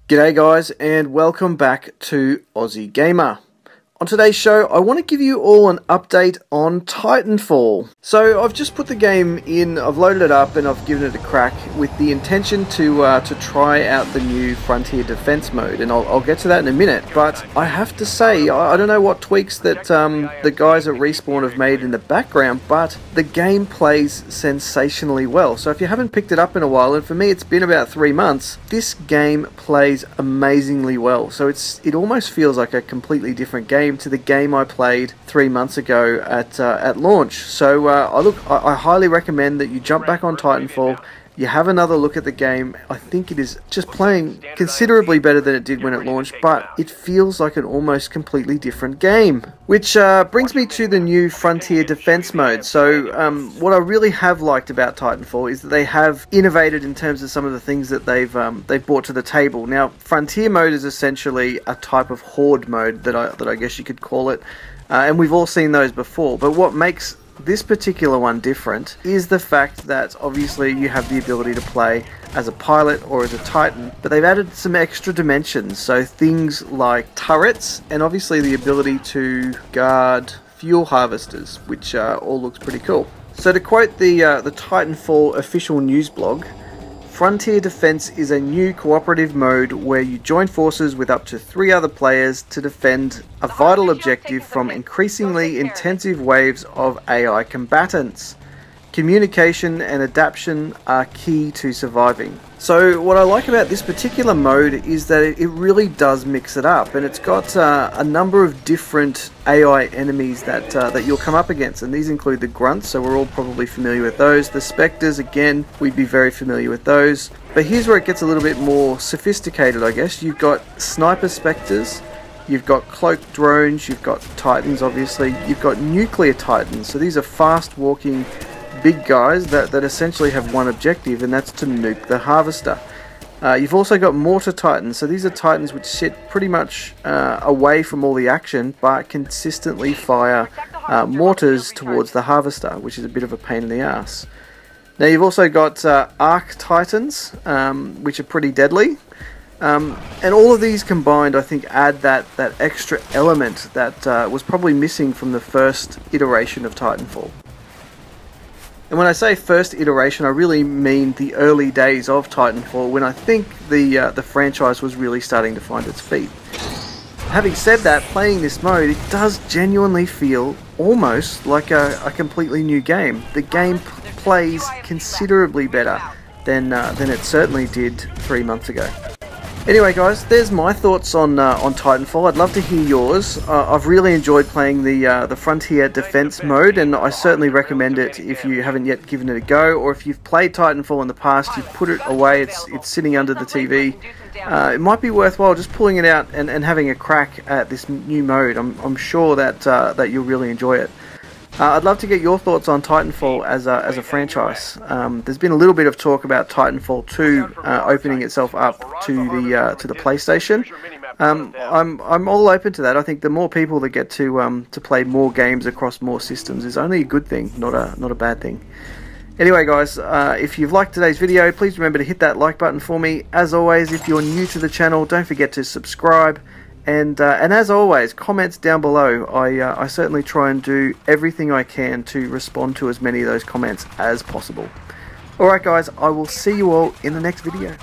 G'day guys, and welcome back to Aussie Gamer. On today's show, I want to give you all an update on Titanfall. So I've just put the game in, I've loaded it up and I've given it a crack with the intention to try out the new Frontier Defense mode, and I'll get to that in a minute. But I have to say, I don't know what tweaks that the guys at Respawn have made in the background, but the game plays sensationally well. So if you haven't picked it up in a while, and for me it's been about 3 months, this game plays amazingly well. So it almost feels like a completely different game to the game I played 3 months ago at launch. So I highly recommend that you jump back on Titanfall, you have another look at the game. I think it is just playing considerably better than it did when it launched, but it feels like an almost completely different game. Which brings me to the new Frontier Defense mode. So what I really have liked about Titanfall is that they have innovated in terms of some of the things that they've brought to the table. Now, Frontier mode is essentially a type of horde mode that I guess you could call it, and we've all seen those before. But what makes this particular one different is the fact that obviously you have the ability to play as a pilot or as a Titan, but they've added some extra dimensions, so things like turrets and obviously the ability to guard fuel harvesters, which all looks pretty cool. So to quote the Titanfall official news blog, Frontier Defense is a new cooperative mode where you join forces with up to 3 other players to defend a vital objective from increasingly intensive waves of AI combatants. Communication and adaptation are key to surviving. So what I like about this particular mode is that it really does mix it up, and it's got a number of different AI enemies that you'll come up against, and these include the grunts, so we're all probably familiar with those. The spectres, again, we'd be very familiar with those. But here's where it gets a little bit more sophisticated, I guess. You've got sniper spectres, you've got cloaked drones, you've got titans, obviously, you've got nuclear titans, so these are fast walking big guys that essentially have one objective, and that's to nuke the harvester. You've also got mortar titans, so these are titans which sit pretty much away from all the action but consistently fire mortars towards the harvester, which is a bit of a pain in the ass. Now you've also got arc titans, which are pretty deadly, and all of these combined I think add that extra element that was probably missing from the first iteration of Titanfall. And when I say first iteration, I really mean the early days of Titanfall, when I think the franchise was really starting to find its feet. Having said that, playing this mode, it does genuinely feel almost like a completely new game. The game plays considerably better than it certainly did 3 months ago. Anyway guys, there's my thoughts on Titanfall. I'd love to hear yours. I've really enjoyed playing the Frontier Defense mode, and I certainly recommend it if you haven't yet given it a go, or if you've played Titanfall in the past, you've put it away, it's sitting under the TV. It might be worthwhile just pulling it out and having a crack at this new mode. I'm sure that you'll really enjoy it. I'd love to get your thoughts on Titanfall as a franchise. There's been a little bit of talk about Titanfall 2 opening itself up to the PlayStation. I'm all open to that. I think the more people that get to play more games across more systems is only a good thing, not a bad thing. Anyway guys, if you've liked today's video, please remember to hit that like button for me. As always, if you're new to the channel, don't forget to subscribe. And as always, comments down below. I certainly try and do everything I can to respond to as many of those comments as possible. Alright guys, I will see you all in the next video.